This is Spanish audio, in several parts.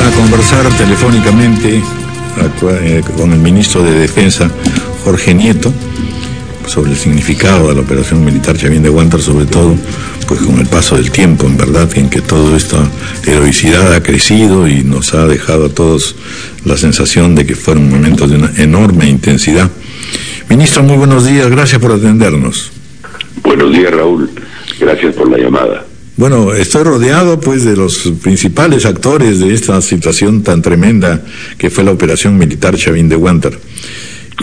a conversar telefónicamente con el ministro de Defensa, Jorge Nieto, sobre el significado de la operación militar Chavín de Huántar, sobre todo pues con el paso del tiempo, en verdad, en que toda esta heroicidad ha crecido y nos ha dejado a todos la sensación de que fueron momentos de una enorme intensidad. Ministro, muy buenos días, gracias por atendernos. Buenos días, Raúl, gracias por la llamada. Bueno, estoy rodeado pues de los principales actores de esta situación tan tremenda que fue la operación militar Chavín de Huántar.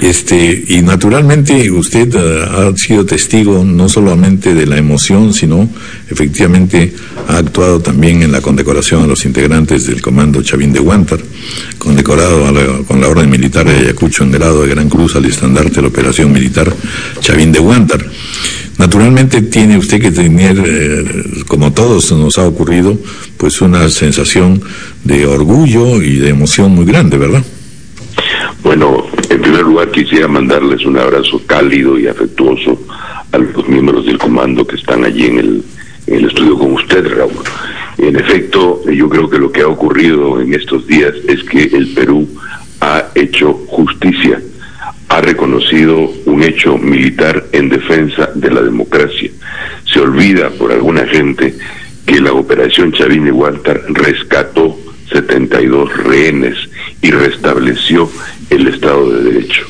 Y naturalmente usted ha sido testigo no solamente de la emoción, sino efectivamente ha actuado también en la condecoración a los integrantes del Comando Chavín de Huántar, condecorado con la Orden Militar de Ayacucho en grado de Gran Cruz al estandarte de la operación militar Chavín de Huántar. Naturalmente tiene usted que tener, como todos nos ha ocurrido, pues una sensación de orgullo y de emoción muy grande, ¿verdad? Bueno, en primer lugar quisiera mandarles un abrazo cálido y afectuoso a los miembros del comando que están allí en el estudio con usted, Raúl. En efecto, yo creo que lo que ha ocurrido en estos días es que el Perú ha hecho justicia, ha reconocido un hecho militar en defensa de la democracia. Se olvida por alguna gente que la operación Chavín de Huántar rescató 72 rehenes y restableció el Estado de Derecho.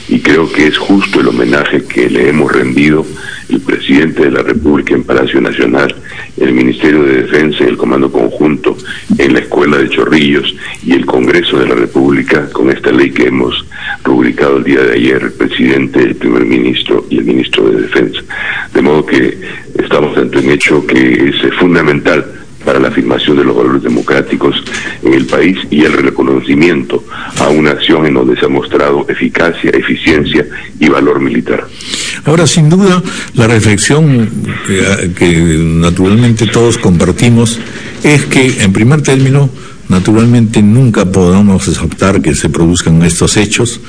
Y creo que es justo el homenaje que le hemos rendido el presidente de la República en Palacio Nacional, el Ministerio de Defensa y el Comando Conjunto en la Escuela de Chorrillos y el Congreso de la República con esta ley que hemos rubricado el día de ayer, el presidente, el primer ministro y el ministro de Defensa. De modo que estamos ante un hecho que es fundamental para la afirmación de los valores democráticos en el país y el reconocimiento a una acción en donde se ha mostrado eficacia, eficiencia y valor militar. Ahora, sin duda, la reflexión que naturalmente todos compartimos es que, en primer término, naturalmente nunca podamos aceptar que se produzcan estos hechos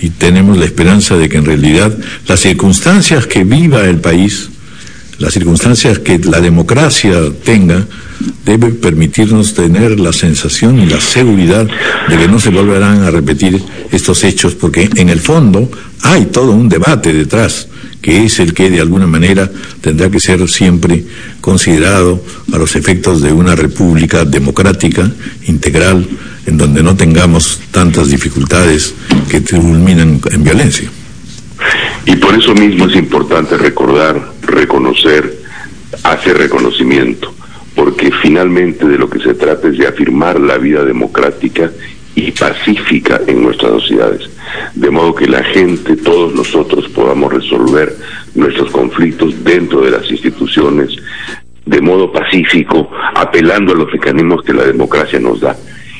y tenemos la esperanza de que en realidad las circunstancias que viva el país, las circunstancias que la democracia tenga, debe permitirnos tener la sensación y la seguridad de que no se volverán a repetir estos hechos, porque en el fondo hay todo un debate detrás, que es el que de alguna manera tendrá que ser siempre considerado a los efectos de una república democrática, integral, en donde no tengamos tantas dificultades que culminan en violencia. Y por eso mismo es importante recordar, reconocer, hacer reconocimiento, porque finalmente de lo que se trata es de afirmar la vida democrática y pacífica en nuestras sociedades, de modo que la gente, todos nosotros podamos resolver nuestros conflictos dentro de las instituciones de modo pacífico, apelando a los mecanismos que la democracia nos da.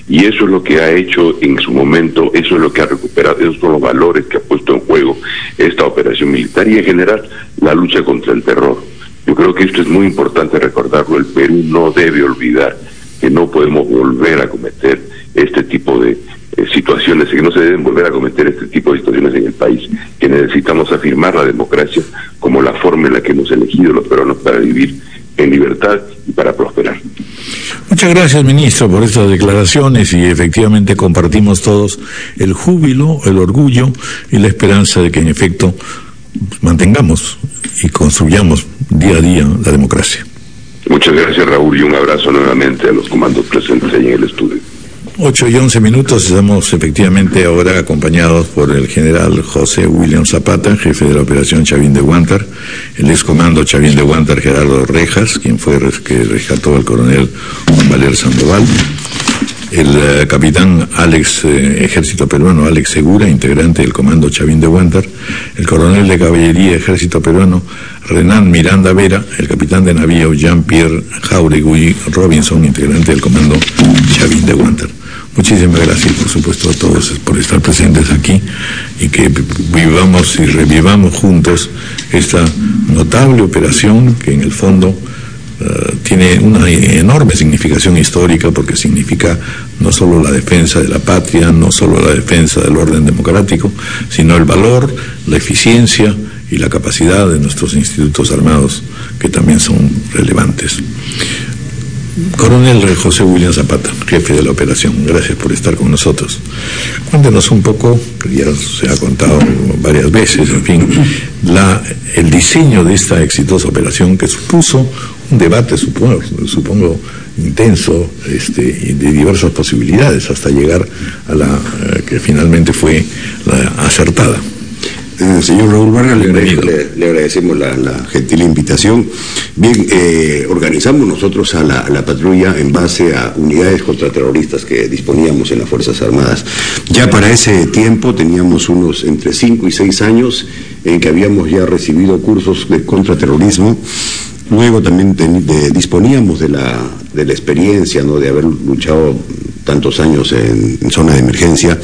Y eso es lo que ha hecho en su momento, eso es lo que ha recuperado, esos son los valores que ha puesto en juego esta operación militar y en general la lucha contra el terror. Yo creo que esto es muy importante recordarlo. El Perú no debe olvidar que no podemos volver a cometer este tipo de situaciones, que no se deben volver a cometer este tipo de situaciones en el país, que necesitamos afirmar la democracia como la forma en la que hemos elegido los peruanos para vivir en libertad y para prosperar. Muchas gracias, ministro, por estas declaraciones y efectivamente compartimos todos el júbilo, el orgullo y la esperanza de que en efecto mantengamos y construyamos día a día la democracia. Muchas gracias, Raúl, y un abrazo nuevamente a los comandos presentes ahí en el estudio. 8:11, estamos efectivamente ahora acompañados por el general José William Zapata, jefe de la operación Chavín de Huántar, el excomando Chavín de Huántar Gerardo Rejas, quien fue que rescató al coronel Juan Valer Sandoval, el capitán ejército peruano Alex Segura, integrante del comando Chavín de Huántar, el coronel de caballería ejército peruano Renan Miranda Vera, el capitán de navío Jean-Pierre Jauregui Robinson, integrante del comando Chavín de Huántar. Muchísimas gracias, por supuesto, a todos por estar presentes aquí y que vivamos y revivamos juntos esta notable operación que en el fondo tiene una enorme significación histórica, porque significa no solo la defensa de la patria, no solo la defensa del orden democrático, sino el valor, la eficiencia y la capacidad de nuestros institutos armados, que también son relevantes. Coronel José William Zapata, jefe de la operación, gracias por estar con nosotros. Cuéntenos un poco, que ya se ha contado varias veces, en fin, el diseño de esta exitosa operación que supuso un debate, supongo intenso, y de diversas posibilidades, hasta llegar a la que finalmente fue la acertada. Señor Raúl Vargas, le agradecemos la gentil invitación. Bien, organizamos nosotros a la patrulla en base a unidades contraterroristas que disponíamos en las Fuerzas Armadas. Ya para ese tiempo teníamos unos entre 5 y 6 años en que habíamos ya recibido cursos de contraterrorismo. Luego también disponíamos de la experiencia, ¿no?, de haber luchado tantos años en zona de emergencia,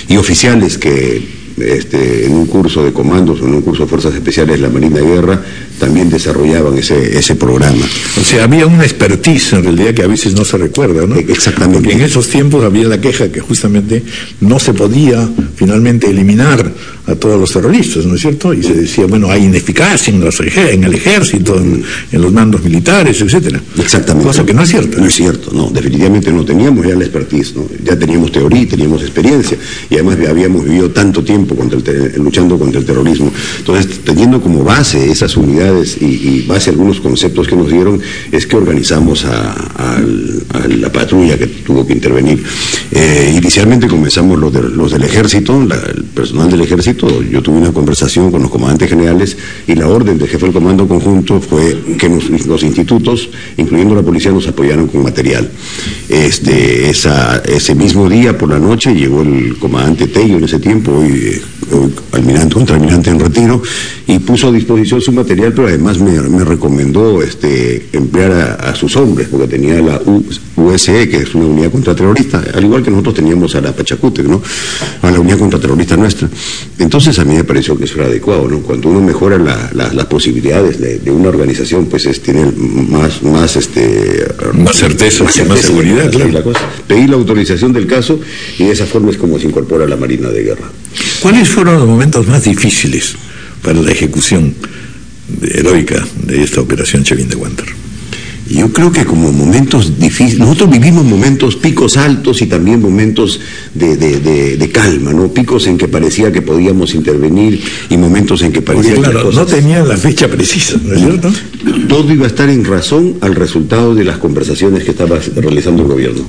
y oficiales que en un curso de comandos o en un curso de fuerzas especiales de la Marina de Guerra también desarrollaban ese programa. O sea, había una expertise en realidad que a veces no se recuerda, ¿no? Exactamente. Porque en esos tiempos había la queja que justamente no se podía finalmente eliminar a todos los terroristas, ¿no es cierto? Y se decía, bueno, hay ineficacia en el ejército, en los mandos militares, etcétera. Exactamente. Cosa que no es cierta. No es cierto, no, definitivamente no teníamos ya la expertise, ¿no? Ya teníamos teoría, teníamos experiencia, y además habíamos vivido tanto tiempo luchando contra el terrorismo. Entonces, teniendo como base esas unidades y base a algunos conceptos que nos dieron, es que organizamos a la patrulla que tuvo que intervenir. Inicialmente comenzamos los del ejército, el personal del ejército. Yo tuve una conversación con los comandantes generales y la orden del jefe del comando conjunto fue que los institutos, incluyendo la policía, nos apoyaron con material. Ese mismo día por la noche llegó el comandante Tello, en ese tiempo, hoy contraalmirante en retiro, y puso a disposición su material, pero además me recomendó emplear a sus hombres, porque tenía la USE, que es una unidad contraterrorista, al igual que nosotros teníamos a la Pachacútec, ¿no?, a la unidad contraterrorista nuestra. Entonces a mí me pareció que eso era adecuado, ¿no? Cuando uno mejora las posibilidades de una organización, pues tiene más certeza, más seguridad, claro. Pedí la autorización del caso y de esa forma es como se incorpora a la Marina de Guerra. ¿Cuáles fueron los momentos más difíciles para la ejecución heroica de esta operación Chavín de Huántar? Yo creo que como momentos difíciles, nosotros vivimos momentos, picos altos y también momentos de calma, ¿no? Picos en que parecía que podíamos intervenir y momentos en que parecía que claro, no tenían la fecha precisa, ¿no es cierto? Todo iba a estar en razón al resultado de las conversaciones que estaba realizando el gobierno.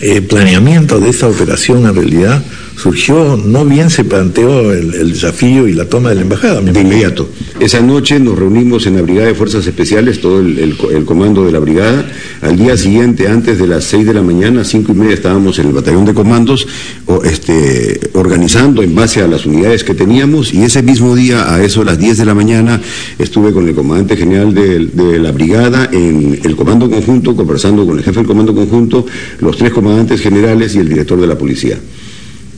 El planeamiento de esta operación en realidad surgió, no bien se planteó el desafío y la toma de la embajada. De inmediato. Esa noche nos reunimos en la Brigada de Fuerzas Especiales, todo el comando de la brigada. Al día siguiente, antes de las 6 de la mañana, 5:30, estábamos en el batallón de comandos, organizando en base a las unidades que teníamos, y ese mismo día, a eso de las 10 de la mañana, estuve con el comandante general de la brigada en el comando conjunto, conversando con el jefe del comando conjunto, los 3 comandantes generales y el director de la policía.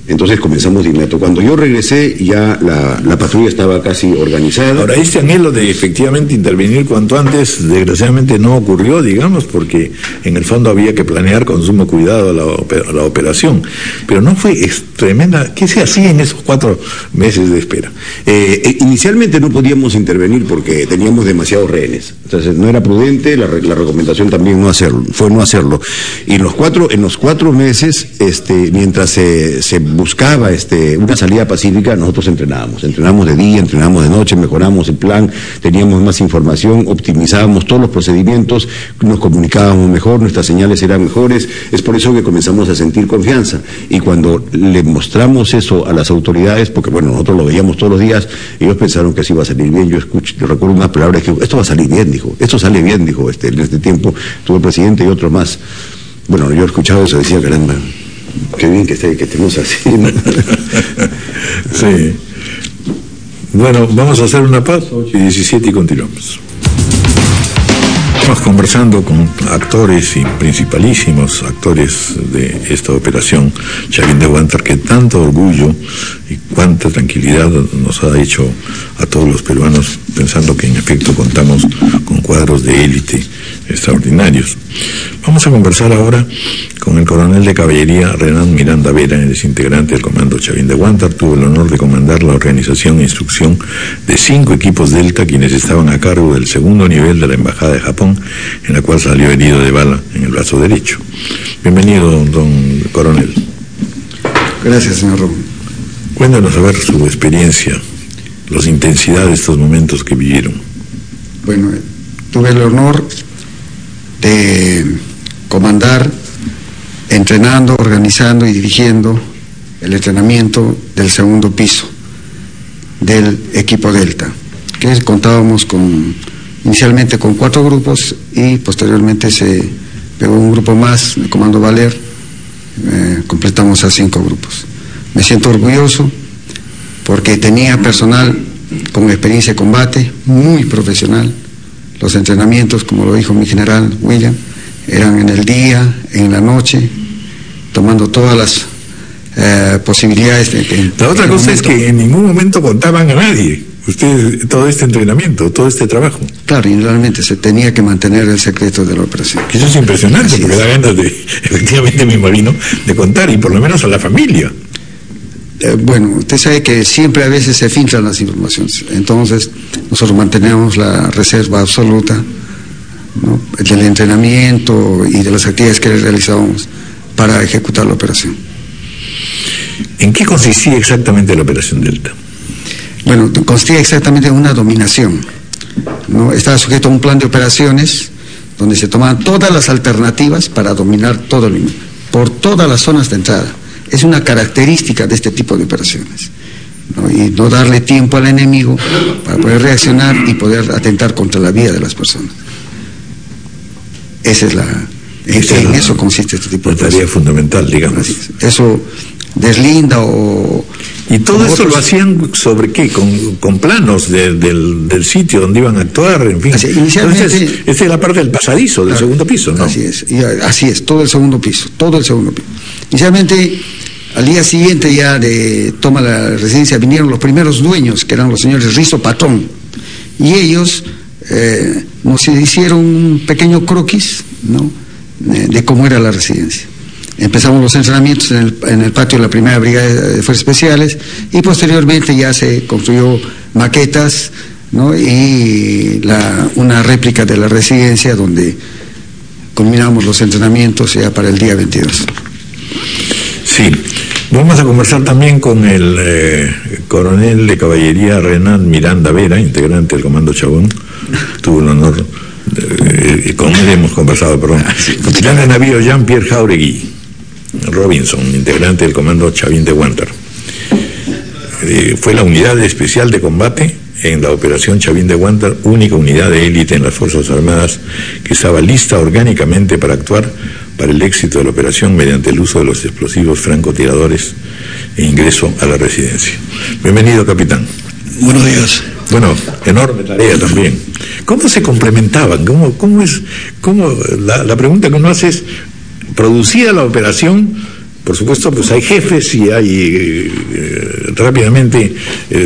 Entonces comenzamos de inmediato. Cuando yo regresé, ya la patrulla estaba casi organizada. Ahora, este anhelo de efectivamente intervenir cuanto antes, desgraciadamente no ocurrió, digamos, porque en el fondo había que planear con sumo cuidado la operación. Pero no fue tremenda. ¿Qué se hacía en esos 4 meses de espera? Inicialmente no podíamos intervenir porque teníamos demasiados rehenes. Entonces no era prudente, la recomendación también fue no hacerlo. Y en los 4 meses, mientras se buscaba una salida pacífica, nosotros entrenábamos de día, entrenábamos de noche, mejoramos el plan, teníamos más información, optimizábamos todos los procedimientos, nos comunicábamos mejor, nuestras señales eran mejores. Es por eso que comenzamos a sentir confianza, y cuando le mostramos eso a las autoridades, porque bueno, nosotros lo veíamos todos los días, ellos pensaron que así iba a salir bien. Yo recuerdo unas palabras que esto va a salir bien, dijo, esto sale bien, dijo, en este tiempo tuvo el presidente y otros más. Bueno, yo escuchaba eso, decía, caramba, qué bien que estemos así, ¿no? Sí. Bueno, vamos a hacer una pausa, 8:17, y continuamos. Estamos conversando con actores y principalísimos actores de esta operación Chavín de Huántar, que tanto orgullo y cuánta tranquilidad nos ha hecho a todos los peruanos, pensando que en efecto contamos con cuadros de élite extraordinarios. Vamos a conversar ahora con el coronel de caballería Renan Miranda Vera, él es integrante del Comando Chavín de Huántar. Tuvo el honor de comandar la organización e instrucción de 5 equipos Delta, quienes estaban a cargo del segundo nivel de la Embajada de Japón, en la cual salió herido de bala en el brazo derecho. Bienvenido, don coronel. Gracias, señor Rom. Cuéntanos a ver su experiencia, las intensidades de estos momentos que vivieron. Bueno, tuve el honor de comandar, entrenando, organizando y dirigiendo el entrenamiento del segundo piso del equipo Delta, que contábamos inicialmente con 4 grupos y posteriormente se pegó un grupo más, el Comando Valer, completamos a 5 grupos. Me siento orgulloso porque tenía personal con experiencia de combate, muy profesional. Los entrenamientos, como lo dijo mi general William, eran en el día, en la noche, tomando todas las posibilidades. La otra cosa es que en ningún momento contaban a nadie, ustedes, todo este entrenamiento, todo este trabajo. Claro, y realmente se tenía que mantener el secreto de la operación. Eso es impresionante, porque da ganas de, efectivamente me imagino, de contar, y por lo menos a la familia. Bueno, usted sabe que siempre a veces se filtran las informaciones, entonces nosotros mantenemos la reserva absoluta, ¿no?, del entrenamiento y de las actividades que realizábamos para ejecutar la operación. ¿En qué consistía exactamente la operación Delta? Bueno, consistía exactamente en una dominación, ¿no? Estaba sujeto a un plan de operaciones donde se tomaban todas las alternativas para dominar todo el mundo, por todas las zonas de entrada. Es una característica de este tipo de operaciones, ¿no? Y no darle tiempo al enemigo para poder reaccionar y poder atentar contra la vida de las personas. Esa es en eso consiste este tipo de tarea operaciones. Fundamental, digamos. Eso deslinda o... ¿Y todo esto lo hacían sobre qué? ¿Con planos del sitio donde iban a actuar? En fin. Inicialmente, entonces, esta es la parte del pasadizo, del segundo piso, ¿no? Así es, todo el segundo piso. Inicialmente, al día siguiente ya de toma la residencia, vinieron los primeros dueños, que eran los señores Rizo Patrón, y ellos nos hicieron un pequeño croquis, ¿no?, de cómo era la residencia. Empezamos los entrenamientos en el patio de la Primera Brigada de Fuerzas Especiales y posteriormente ya se construyó maquetas, ¿no?, y una réplica de la residencia donde culminamos los entrenamientos ya para el día 22. Sí, vamos a conversar también con el coronel de caballería Renan Miranda Vera, integrante del Comando Chabón. Tuvo el honor, con él hemos conversado, perdón. Capitán de navío Jean-Pierre Jauregui Robinson, integrante del Comando Chavín de Huántar. Fue la unidad especial de combate en la operación Chavín de Huántar, única unidad de élite en las Fuerzas Armadas que estaba lista orgánicamente para actuar para el éxito de la operación mediante el uso de los explosivos francotiradores e ingreso a la residencia. Bienvenido, capitán. Buenos días. Bueno, enorme tarea también. ¿Cómo se complementaban? La pregunta que uno hace es, producida la operación, por supuesto, pues hay jefes y hay rápidamente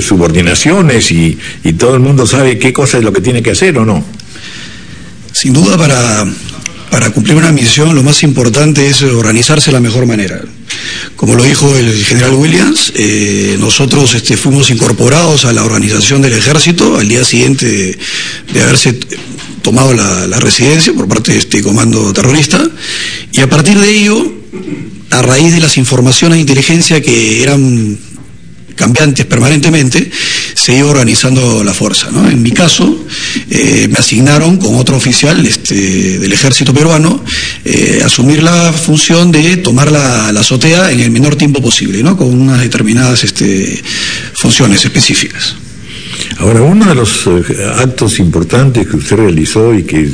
subordinaciones y todo el mundo sabe qué cosa es lo que tiene que hacer o no. Sin duda, para cumplir una misión lo más importante es organizarse de la mejor manera. Como lo dijo el general Williams, nosotros fuimos incorporados a la organización del ejército al día siguiente de haberse tomado la residencia por parte de este comando terrorista, y a partir de ello, a raíz de las informaciones de inteligencia que eran cambiantes permanentemente, se iba organizando la fuerza, ¿no? En mi caso, me asignaron con otro oficial del ejército peruano asumir la función de tomar la azotea en el menor tiempo posible, ¿no?, con unas determinadas funciones específicas. Ahora, uno de los actos importantes que usted realizó y que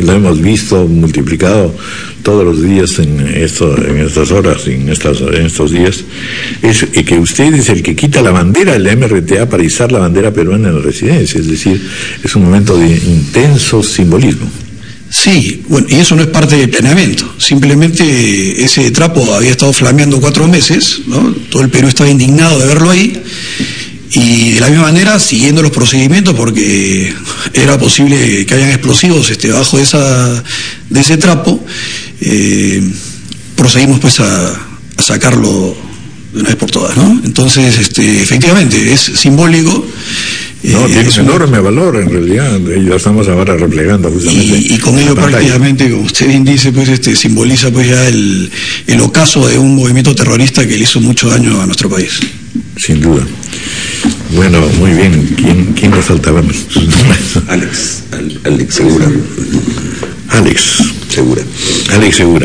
lo hemos visto multiplicado todos los días en estas horas, en estos días, es que usted es el que quita la bandera de la MRTA para izar la bandera peruana en la residencia, es decir, es un momento de intenso simbolismo. Sí, bueno, y eso no es parte del planeamiento, simplemente ese trapo había estado flameando 4 meses, ¿no? Todo el Perú estaba indignado de verlo ahí, Y de la misma manera, siguiendo los procedimientos, porque era posible que hayan explosivos debajo de ese trapo, procedimos pues a sacarlo de una vez por todas, ¿no? Entonces, efectivamente, es simbólico. No, tiene un enorme valor en realidad, y lo estamos ahora replegando justamente. Y con ello prácticamente, como usted bien dice, pues simboliza pues ya el ocaso de un movimiento terrorista que le hizo mucho daño a nuestro país. Sin duda. Bueno, muy bien. ¿Quién nos faltaba? Alex Segura. Alex Segura.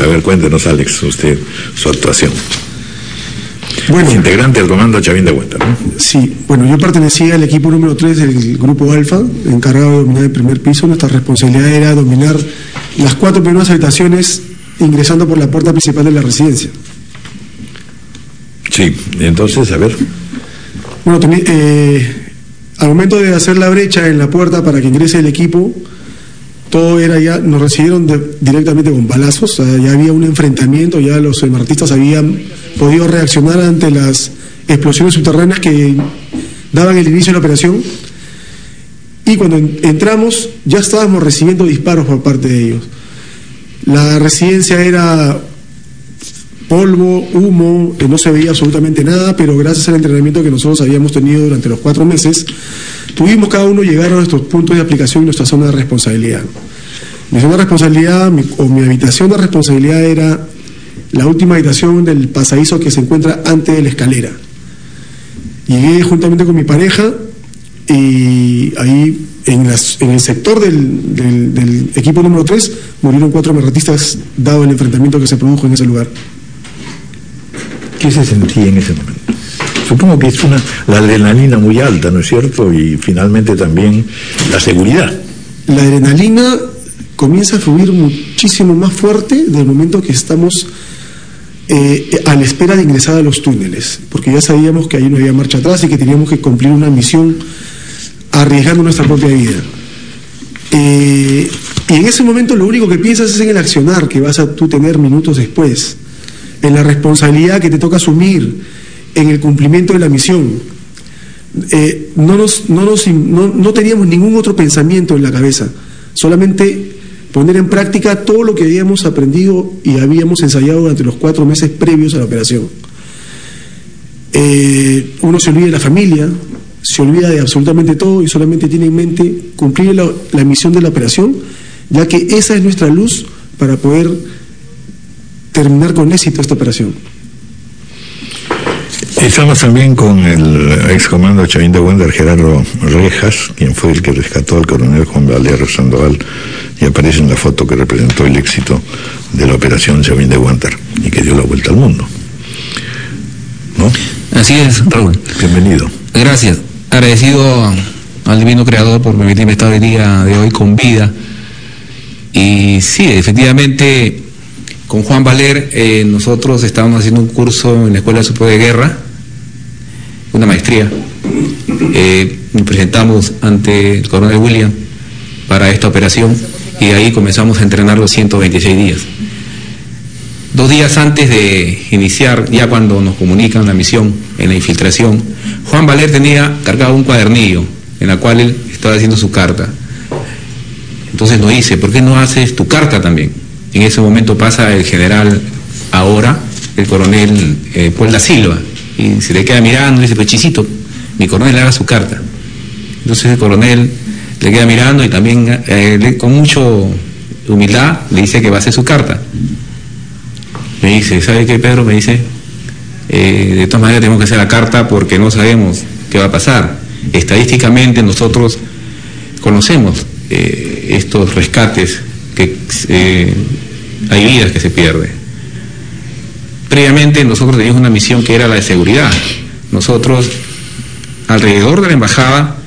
A ver, cuéntenos, Alex, usted, su actuación. Bueno, es integrante del comando Chavín de Huántar, ¿no? Sí, bueno, yo pertenecía al equipo número 3 del grupo Alfa, encargado de dominar el primer piso. Nuestra responsabilidad era dominar las 4 primeras habitaciones ingresando por la puerta principal de la residencia. Sí, entonces, a ver. Bueno, al momento de hacer la brecha en la puerta para que ingrese el equipo, todo era ya, nos recibieron directamente con balazos, o sea, ya había un enfrentamiento, ya los semartistas habían podido reaccionar ante las explosiones subterráneas que daban el inicio de la operación, y cuando entramos ya estábamos recibiendo disparos por parte de ellos. La residencia era polvo, humo, no se veía absolutamente nada, pero gracias al entrenamiento que nosotros habíamos tenido durante los 4 meses, tuvimos cada uno llegar a nuestros puntos de aplicación y nuestra zona de responsabilidad. Mi zona de responsabilidad, mi habitación de responsabilidad era la última habitación del pasadizo que se encuentra antes de la escalera. Llegué juntamente con mi pareja y ahí en el sector del equipo número 3 murieron 4 semartistas dado el enfrentamiento que se produjo en ese lugar. ¿Qué se sentía en ese momento? Supongo que es la adrenalina muy alta, ¿no es cierto? Y finalmente también la seguridad. La adrenalina comienza a fluir muchísimo más fuerte del momento que estamos a la espera de ingresar a los túneles, porque ya sabíamos que ahí no había marcha atrás y que teníamos que cumplir una misión arriesgando nuestra propia vida. Y en ese momento lo único que piensas es en el accionar que vas a tú tener minutos después, en la responsabilidad que te toca asumir, en el cumplimiento de la misión. No teníamos ningún otro pensamiento en la cabeza, solamente poner en práctica todo lo que habíamos aprendido y habíamos ensayado durante los 4 meses previos a la operación. Uno se olvida de la familia, se olvida de absolutamente todo y solamente tiene en mente cumplir la misión de la operación, ya que esa es nuestra luz para poder terminar con éxito esta operación. Estamos también con el excomando Chavín de Huántar, Gerardo Rejas, quien fue el que rescató al coronel Juan Valer Sandoval, y aparece en la foto que representó el éxito de la operación Chavín de Huántar y que dio la vuelta al mundo, ¿no? Así es, Raúl. Bienvenido. Gracias. Agradecido al Divino Creador por permitirme estar el día de hoy con vida. Y sí, efectivamente, con Juan Valer nosotros estábamos haciendo un curso en la Escuela Superior de Guerra, una maestría. Nos presentamos ante el coronel William para esta operación y de ahí comenzamos a entrenar los 126 días. 2 días antes de iniciar, ya cuando nos comunican la misión en la infiltración, Juan Valer tenía cargado un cuadernillo en el cual él estaba haciendo su carta. Entonces nos dice, ¿por qué no haces tu carta también? En ese momento pasa el general ahora, el coronel Paul da Silva, y se le queda mirando y dice, pues Chisito, mi coronel haga su carta. Entonces el coronel le queda mirando y también con mucha humildad le dice que va a hacer su carta. Me dice, ¿sabe qué, Pedro? Me dice, de todas maneras tenemos que hacer la carta porque no sabemos qué va a pasar. Estadísticamente nosotros conocemos estos rescates, que hay vidas que se pierden. Previamente nosotros teníamos una misión que era la de seguridad. Nosotros, alrededor de la embajada,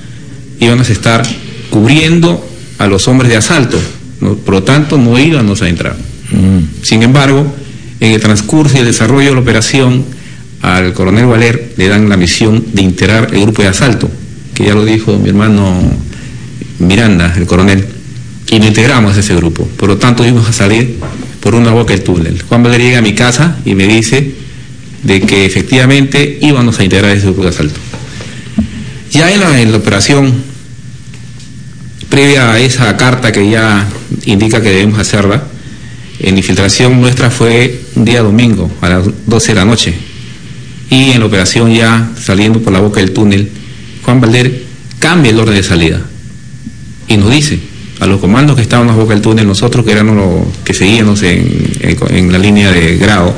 íbamos a estar cubriendo a los hombres de asalto, ¿no? Por lo tanto no íbamos a entrar. Sin embargo, en el transcurso y el desarrollo de la operación, al coronel Valer le dan la misión de integrar el grupo de asalto, que ya lo dijo mi hermano Miranda, el coronel, y nos integramos a ese grupo. Por lo tanto íbamos a salir por una boca del túnel. Juan Valer llega a mi casa y me dice de que efectivamente íbamos a integrar ese grupo de asalto. Ya en la operación, previa a esa carta que ya indica que debemos hacerla, en la infiltración nuestra fue un día domingo a las 12 de la noche, y en la operación ya saliendo por la boca del túnel, Juan Valer cambia el orden de salida y nos dice a los comandos que estaban en la boca del túnel, nosotros que éramos los que seguíamos en la línea de grado,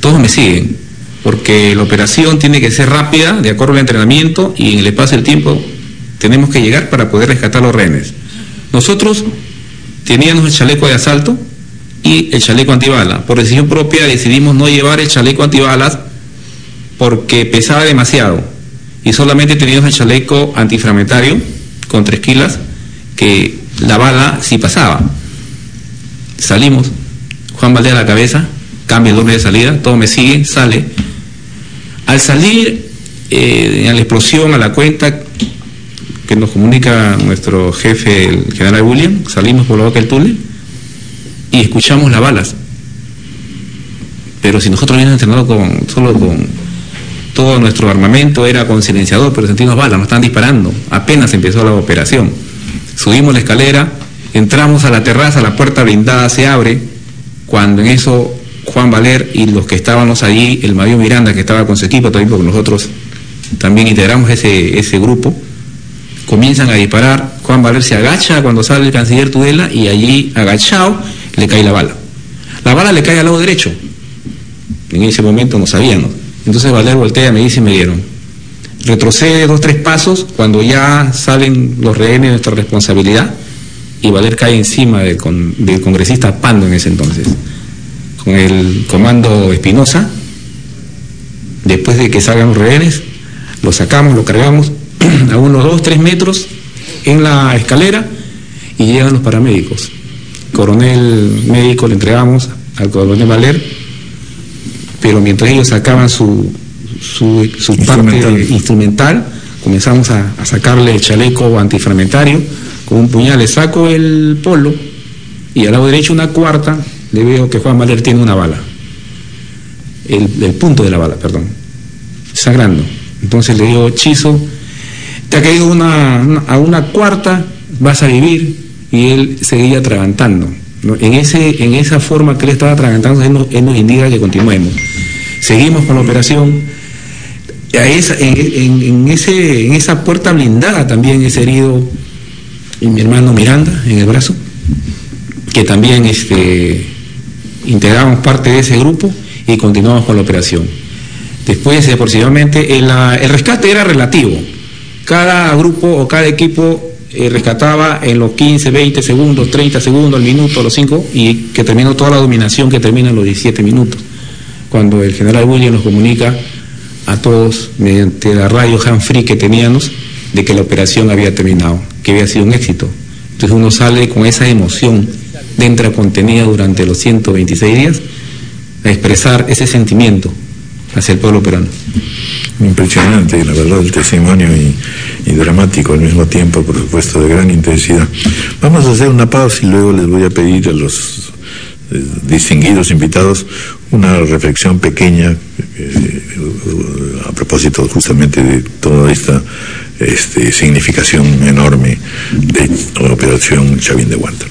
todos me siguen, porque la operación tiene que ser rápida, de acuerdo al entrenamiento, y en el espacio del tiempo tenemos que llegar para poder rescatar los rehenes. Nosotros teníamos el chaleco de asalto y el chaleco antibala. Por decisión propia decidimos no llevar el chaleco antibalas porque pesaba demasiado, y solamente teníamos el chaleco antifragmentario con 3 kilos, que la bala sí pasaba. Salimos, Juan Valer a la cabeza, cambia el orden de salida, todos me siguen, sale. Al salir, a la explosión, a la cuenta que nos comunica nuestro jefe, el general William, salimos por la boca del túnel y escuchamos las balas. Pero si nosotros habíamos entrenado solo con todo nuestro armamento, era con silenciador, pero sentimos balas, nos están disparando. Apenas empezó la operación. Subimos la escalera, entramos a la terraza, la puerta blindada se abre, cuando en eso Juan Valer y los que estábamos allí, el mayor Miranda que estaba con su equipo también, porque nosotros también integramos ese grupo, comienzan a disparar. Juan Valer se agacha cuando sale el canciller Tudela y allí agachado le cae la bala. La bala le cae al lado derecho. En ese momento no sabíamos. Entonces Valer voltea, me dice y me dieron. Retrocede 2 o 3 pasos cuando ya salen los rehenes de nuestra responsabilidad, y Valer cae encima del congresista Pando en ese entonces, con el comando Espinosa. Después de que salgan los rehenes, lo sacamos, lo cargamos a unos 2 o 3 metros en la escalera, y llegan los paramédicos. Coronel médico le entregamos al coronel Valer, pero mientras ellos sacaban su parte instrumental, comenzamos a sacarle el chaleco antifragmentario. Con un puñal le saco el polo, y al lado derecho una cuarta le veo que Juan Valer tiene una bala, el punto de la bala, perdón, sangrando. Entonces le digo: Chizo, te ha caído a una cuarta, vas a vivir. Y él seguía atragantando, ¿no? En esa forma que él estaba atragantando, él nos indica que continuemos. Seguimos con la operación. En esa puerta blindada también es herido mi hermano Miranda en el brazo, que también integramos parte de ese grupo, y continuamos con la operación. Después, aproximadamente, el rescate era relativo. Cada grupo o cada equipo rescataba en los 15, 20 segundos, 30 segundos, al minuto, a los 5, y que terminó toda la dominación, que termina en los 17 minutos. Cuando el general William nos comunica a todos, mediante la radio hand-free que teníamos, de que la operación había terminado, que había sido un éxito. Entonces uno sale con esa emoción dentro contenida durante los 126 días a expresar ese sentimiento hacia el pueblo peruano. Impresionante, la verdad, el testimonio y dramático al mismo tiempo, por supuesto, de gran intensidad. Vamos a hacer una pausa y luego les voy a pedir a los distinguidos invitados una reflexión pequeña a propósito justamente de toda esta significación enorme de la operación Chavín de Huántar.